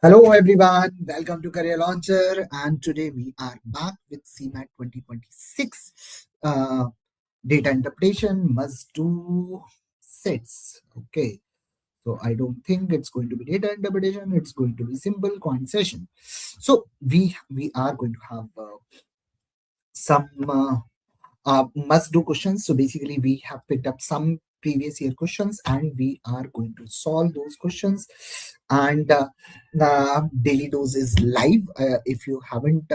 Hello everyone, welcome to Career Launcher, and today we are back with CMAT 2026 data interpretation must do sets. Okay, so I don't think it's going to be data interpretation, it's going to be simple coin session. So we are going to have some must do questions. So basically, we have picked up some previous year questions and we are going to solve those questions. And the daily dose is live. If you haven't,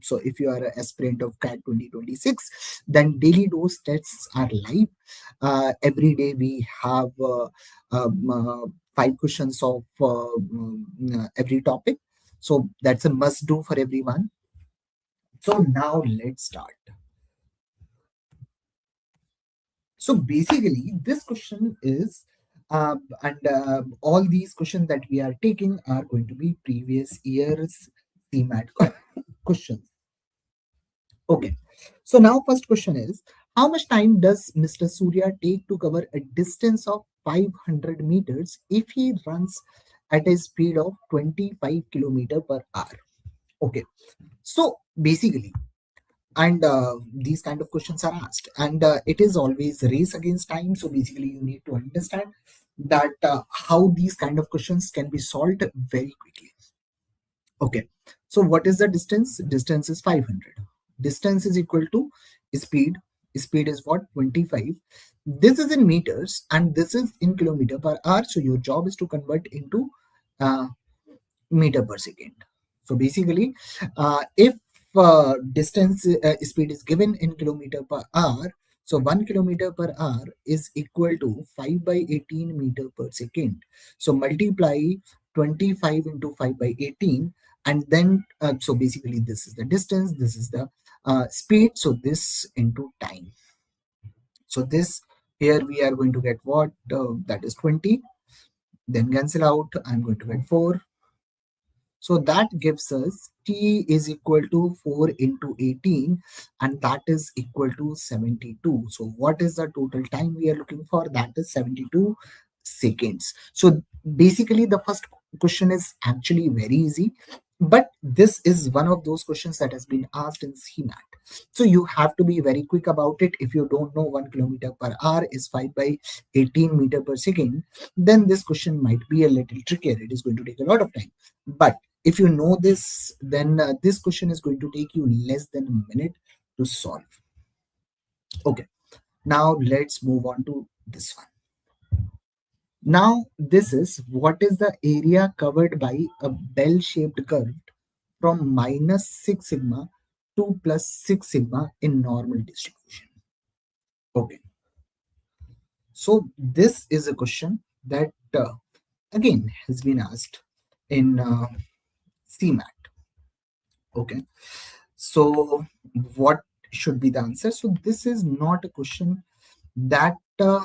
so if you are an aspirant of CAT 2026, then daily dose tests are live. Every day we have five questions of every topic. So that's a must do for everyone. So now let's start. So basically, this question is, and all these questions that we are taking are going to be previous year's CMAT questions. Okay. So now first question is, how much time does Mr. Surya take to cover a distance of 500 meters if he runs at a speed of 25 kilometer per hour? Okay. So basically, and these kind of questions are asked, and it is always race against time. So basically you need to understand that how these kind of questions can be solved very quickly. Okay, so what is the distance is 500. Distance is equal to speed. Speed is what? 25. This is in meters and this is in kilometer per hour, so your job is to convert into uh, meter per second. So basically, if distance speed is given in kilometer per hour, so 1 kilometer per hour is equal to 5 by 18 meter per second. So multiply 25 into 5 by 18, and then so basically this is the distance, this is the speed, so this into time. So this here we are going to get what? That is 20. Then cancel out. I'm going to get 4. So that gives us t is equal to 4 into 18, and that is equal to 72. So what is the total time we are looking for? That is 72 seconds. So basically the first question is actually very easy, but this is one of those questions that has been asked in CMAT. So you have to be very quick about it. If you don't know 1 kilometer per hour is 5 by 18 meter per second, then this question might be a little trickier. It is going to take a lot of time. But if you know this, then this question is going to take you less than a minute to solve. Okay, now let's move on to this one. Now, this is what is the area covered by a bell-shaped curve from minus 6 sigma to plus 6 sigma in normal distribution. Okay, so this is a question that again has been asked in CMAT. Okay, so what should be the answer? So this is not a question that uh,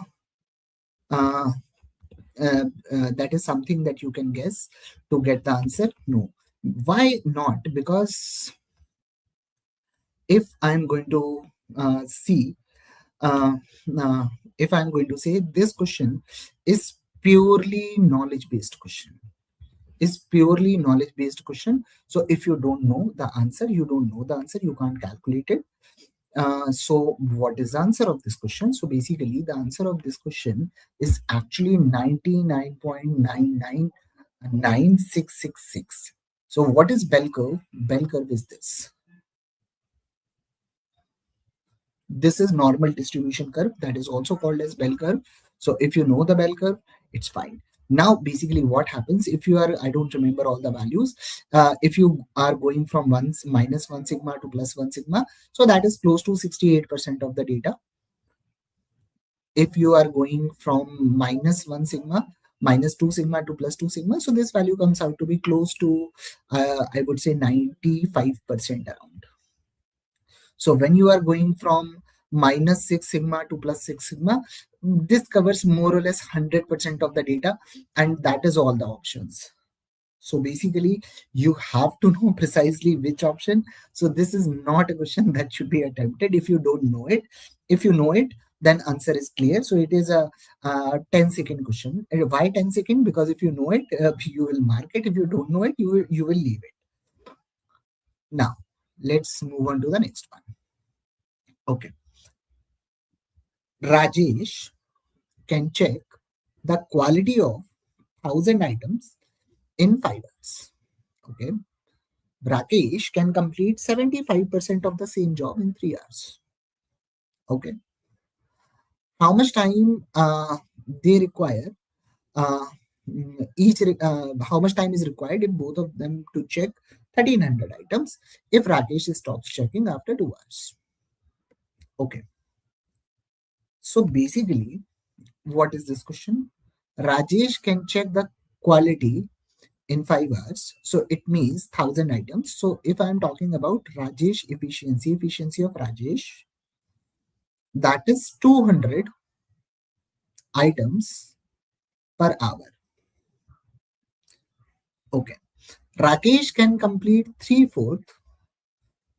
that is something that you can guess to get the answer. No. Why not? Because if I'm going to see, uh, uh, if I'm going to say this question is purely knowledge based question, is purely knowledge based question. So if you don't know the answer, you don't know the answer, you can't calculate it. So what is the answer of this question? So basically the answer of this question is actually 99.999666. So what is bell curve? Bell curve is this. This is normal distribution curve, that is also called as bell curve. So if you know the bell curve, it's fine. Now basically what happens if you are, I don't remember all the values, if you are going from minus 1 sigma to plus 1 sigma, so that is close to 68% of the data. If you are going from minus 1 sigma minus 2 sigma to plus 2 sigma, so this value comes out to be close to I would say 95% around. So when you are going from minus 6 sigma to plus 6 sigma, this covers more or less 100% of the data, and that is all the options. So basically, you have to know precisely which option. So this is not a question that should be attempted if you don't know it. If you know it, then answer is clear. So it is a 10-second question. Why 10 second? Because if you know it, you will mark it. If you don't know it, you will leave it. Now, let's move on to the next one. Okay. Rajesh can check the quality of 1,000 items in 5 hours. Okay. Rakesh can complete 75% of the same job in 3 hours. Okay. How much time they require? Uh, how much time is required if both of them to check 1,300 items if Rakesh stops checking after 2 hours? Okay. So basically, what is this question? Rajesh can check the quality in 5 hours. So it means 1,000 items. So if I'm talking about Rajesh efficiency of Rajesh, that is 200 items per hour. Okay. Rakesh can complete 3/4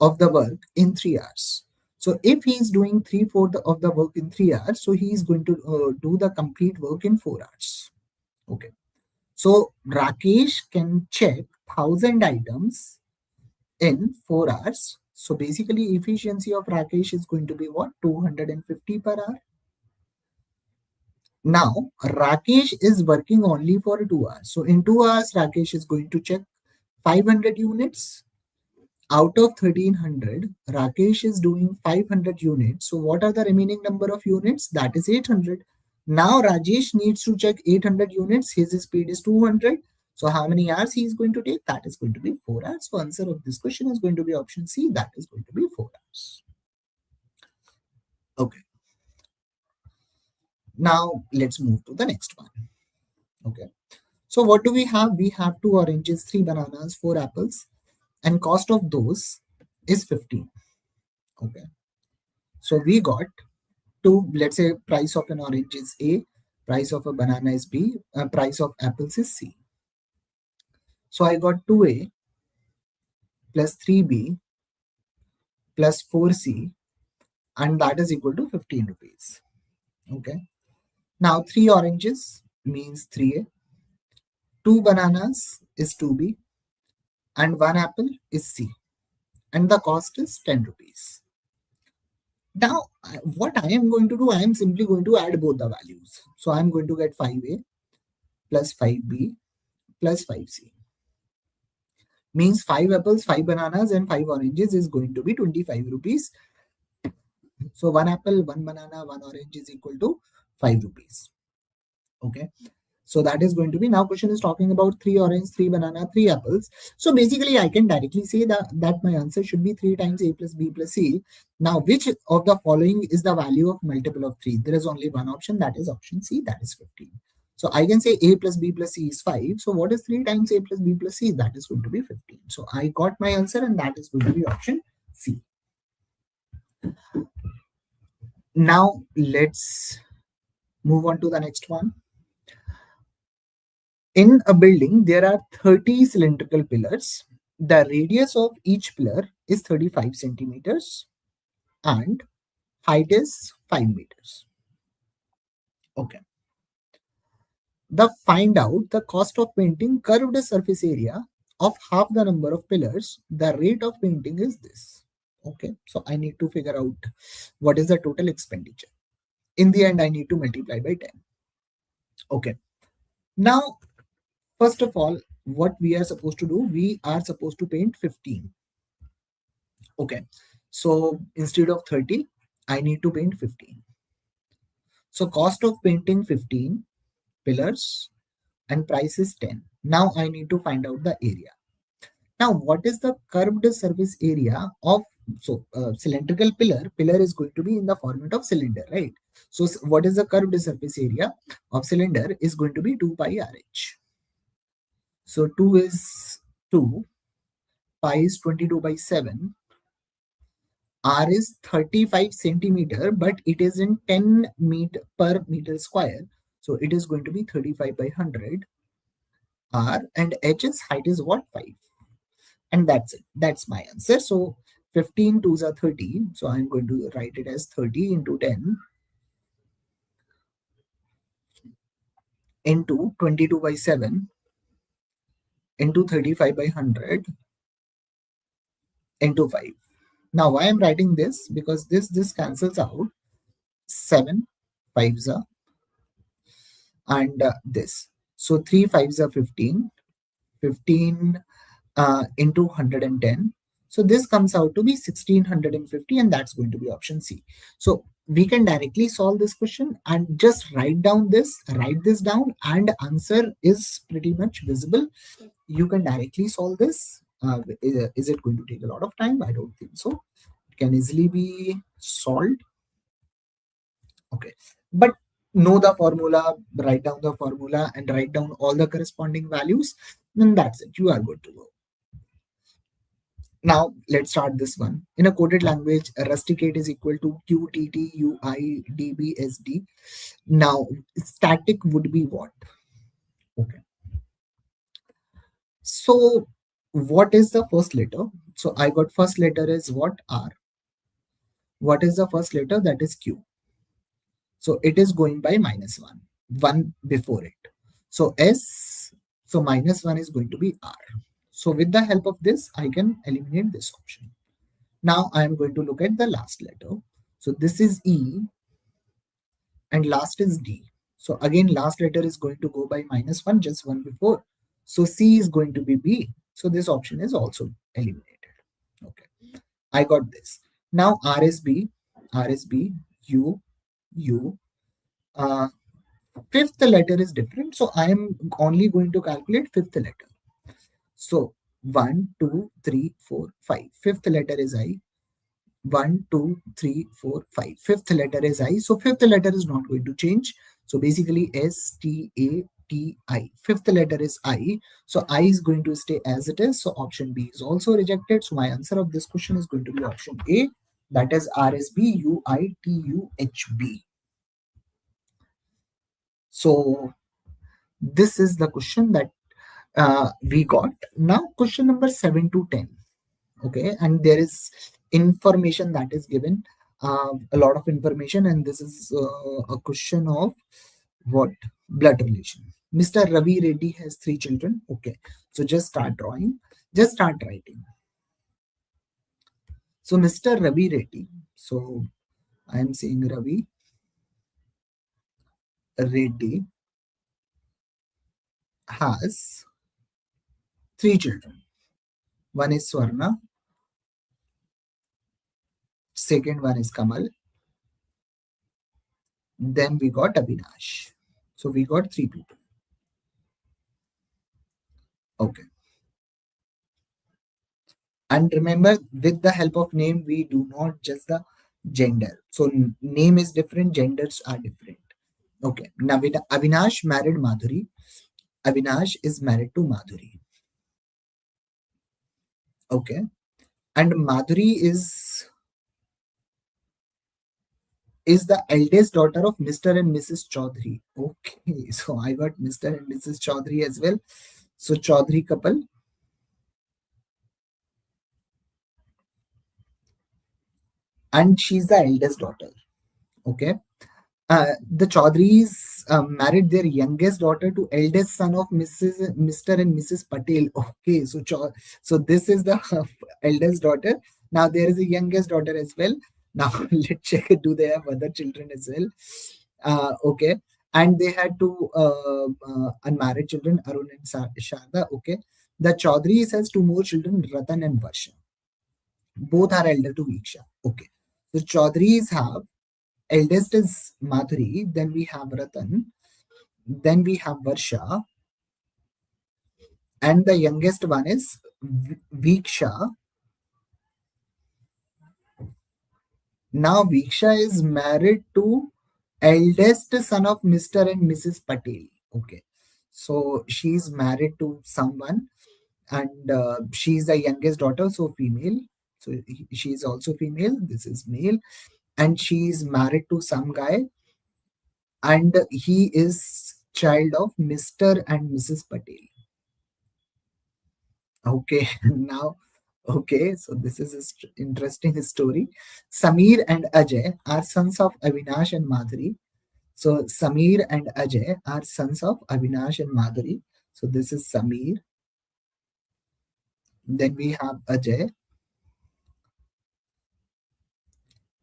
of the work in 3 hours. So if he is doing 3/4 of the work in 3 hours, so he is going to do the complete work in 4 hours. Okay. So Rakesh can check 1,000 items in 4 hours. So basically, efficiency of Rakesh is going to be what? 250 per hour. Now, Rakesh is working only for 2 hours. So in 2 hours, Rakesh is going to check 500 units. Out of 1,300, Rakesh is doing 500 units. So what are the remaining number of units? That is 800. Now Rajesh needs to check 800 units. His speed is 200. So how many hours he is going to take? That is going to be 4 hours. So answer of this question is going to be option C. That is going to be 4 hours. Okay. Now let's move to the next one. Okay. So what do we have? We have 2 oranges, 3 bananas, 4 apples, and cost of those is 15. Okay. So we got two, let's say price of an orange is A, price of a banana is B, price of apples is C. So I got 2A plus 3B plus 4C, and that is equal to 15 rupees. Okay. Now 3 oranges means 3A, 2 bananas is 2B, and 1 apple is C, and the cost is 10 rupees. Now, what I am going to do, I am simply going to add both the values. So I am going to get 5A plus 5B plus 5C. Means 5 apples, 5 bananas, and 5 oranges is going to be 25 rupees. So 1 apple, 1 banana, 1 orange is equal to 5 rupees. Okay. So that is going to be, now question is talking about 3 orange, 3 banana, 3 apples. So basically I can directly say that my answer should be 3 times A plus B plus C. Now which of the following is the value of multiple of 3? There is only one option, that is option C, that is 15. So I can say A plus B plus C is 5. So what is 3 times A plus B plus C? That is going to be 15. So I got my answer, and that is going to be option C. Now let's move on to the next one. In a building, there are 30 cylindrical pillars. The radius of each pillar is 35 centimeters and height is 5 meters. Okay. Find out the cost of painting curved surface area of half the number of pillars. The rate of painting is this. Okay. So I need to figure out what is the total expenditure. In the end, I need to multiply by 10. Okay. Now, first of all, what we are supposed to do, we are supposed to paint 15. Okay. So instead of 30, I need to paint 15. So cost of painting 15 pillars and price is 10. Now I need to find out the area. Now what is the curved surface area of, so cylindrical pillar? Pillar is going to be in the format of cylinder, right? So what is the curved surface area of cylinder is going to be 2 pi RH. So 2 is 2, pi is 22 by 7, R is 35 centimeter, but it is in 10 meter per meter square. So it is going to be 35 by 100 R, and H's height is what? 5. And that's it. That's my answer. So 15 twos are 30. So I'm going to write it as 30 into 10. into 22 by 7 into 35 by 100 into 5. Now, why I'm writing this? Because this cancels out. 7 fives are and this. So 3 fives are 15. 15 into 110. So this comes out to be 1650, and that's going to be option C. So we can directly solve this question and just write this down, and answer is pretty much visible. You can directly solve this. Is it going to take a lot of time? I don't think so. It can easily be solved. Okay. But know the formula, write down the formula, and write down all the corresponding values. And that's it. You are good to go. Now let's start this one. In a coded language, a rusticate is equal to QTTUIDBSD. Now static would be what? Okay. So what is the first letter? So I got first letter is what? R. What is the first letter? That is Q. So it is going by -1. 1 before it. So S. So -1 is going to be R. So with the help of this, I can eliminate this option. Now I am going to look at the last letter. So this is E and last is D. So again, last letter is going to go by -1, just one before. So C is going to be B. So this option is also eliminated. Okay, I got this. Now RSB, RSB, U, U. Fifth letter is different. So I am only going to calculate fifth letter. So 1, 2, 3, 4, 5. Fifth letter is I. 1, 2, 3, 4, 5. Fifth letter is I. So fifth letter is not going to change. So basically STATI. Fifth letter is I. So I is going to stay as it is. So option B is also rejected. So my answer of this question is going to be option A. That is RSBUITUHB. So this is the question that we got. Now question number 7 to 10. Okay, and there is information that is given, a lot of information, and this is a question of what? Blood relation. Mr. Ravi Reddy has 3 children. Okay, so just start drawing, just start writing. So Mr. Ravi Reddy, so I am saying Ravi Reddy has 3 children. One is Swarna, second one is Kamal, then we got Avinash. So we got 3 people. Okay. And remember, with the help of name, we do not judge the gender. So name is different, genders are different. Okay. Now with Avinash married Madhuri. Avinash is married to Madhuri. Okay. And Madhuri is the eldest daughter of Mr. and Mrs. Chaudhary. Okay. So I got Mr. and Mrs. Chaudhary as well. So Chaudhary couple. And she's the eldest daughter. Okay. The Chaudharys married their youngest daughter to eldest son of Mr. and Mrs. Patel. Okay, so this is the eldest daughter. Now there is a youngest daughter as well. Now let's check. Do they have other children as well? Okay, and they had 2 unmarried children, Arun and Sharda. Okay, the Chaudharys has 2 more children, Ratan and Varsha. Both are elder to Viksha. Okay, so Chaudharys have eldest is Madhuri, then we have Ratan, then we have Varsha, and the youngest one is Viksha. Now Viksha is married to eldest son of Mr. and Mrs. Patel. Okay, so she's married to someone, and she's the youngest daughter, so female. So she's also female. This is male, and she's married to some guy, and he is child of Mr. and Mrs. Patel. Okay, now, okay, so this is an interesting story. Samir and Ajay are sons of Avinash and Madhuri. So Samir and Ajay are sons of Avinash and Madhuri. So this is Samir. Then we have Ajay.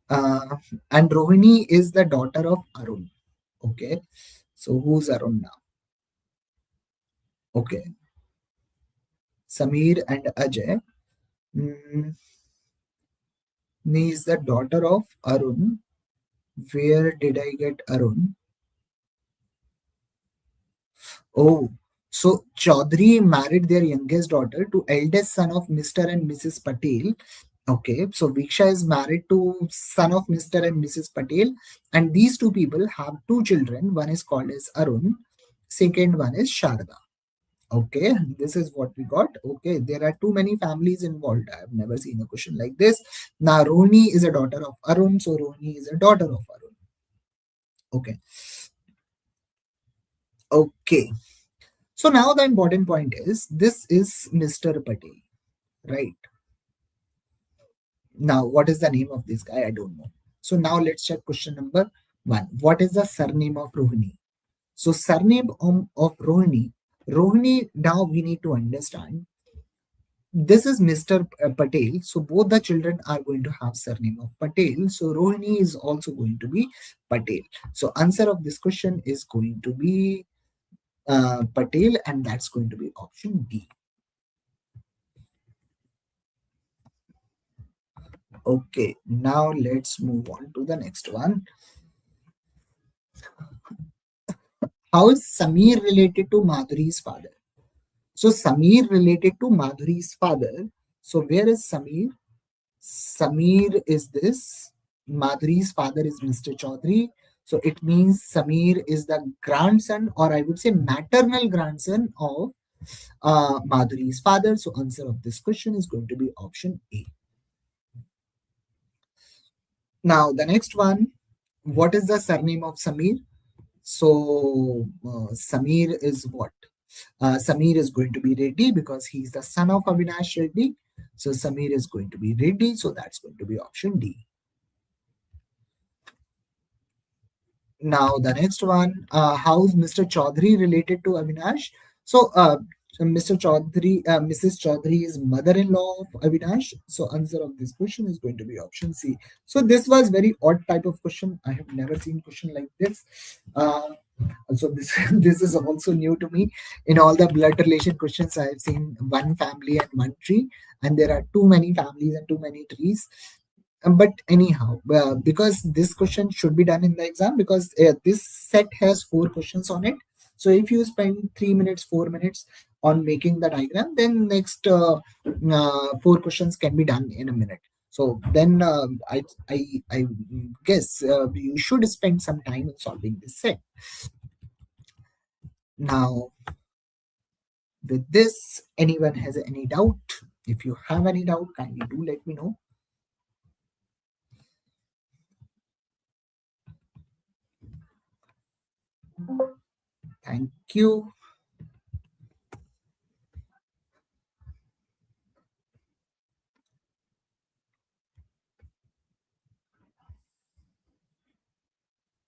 Uh, and Rohini is the daughter of Arun. Okay. So who's Arun now? Okay. Samir and Ajay. Mm, Ni is the daughter of Arun. Where did I get Arun? Oh, so Chaudhary married their youngest daughter to eldest son of Mr. and Mrs. Patel. Okay, so Viksha is married to son of Mr. and Mrs. Patel, and these two people have two children. One is called as Arun, second one is Sharda. Okay, this is what we got. Okay, there are too many families involved. I have never seen a question like this. Now, Rohini is a daughter of Arun, so Rohini is a daughter of Arun. Okay, okay. So now the important point is this is Mr. Patel, right? Now, what is the name of this guy? I don't know. So now let's check question number one. What is the surname of Rohini? So surname of Rohini. Rohini, now we need to understand this is Mr. Patel. So both the children are going to have surname of Patel. So Rohini is also going to be Patel. So answer of this question is going to be Patel, and that's going to be option D. Okay, now let's move on to the next one. How is Samir related to Madhuri's father? So Samir related to Madhuri's father. So where is Samir? Samir is this. Madhuri's father is Mr. Chaudhary. So it means Samir is the grandson, or I would say maternal grandson of Madhuri's father. So answer of this question is going to be option A. Now the next one, what is the surname of Samir? So Samir is what? Samir is going to be Reddy because he's the son of Avinash Reddy. So Samir is going to be Reddy. So that's going to be option D. Now the next one, how's Mr. Chaudhary related to Avinash? So Mr. Chaudhary, Mrs. Chaudhary is mother-in-law of Avinash. So answer of this question is going to be option C. So this was very odd type of question. I have never seen question like this. Uh, so this this is also new to me. In all the blood relation questions, I have seen one family and one tree, and there are too many families and too many trees. But anyhow, because this question should be done in the exam, because this set has 4 questions on it. So if you spend 3 minutes, 4 minutes on making the diagram, then next 4 questions can be done in a minute. So then I guess you should spend some time in solving this set. Now, with this, anyone has any doubt? If you have any doubt, kindly do let me know. Thank you.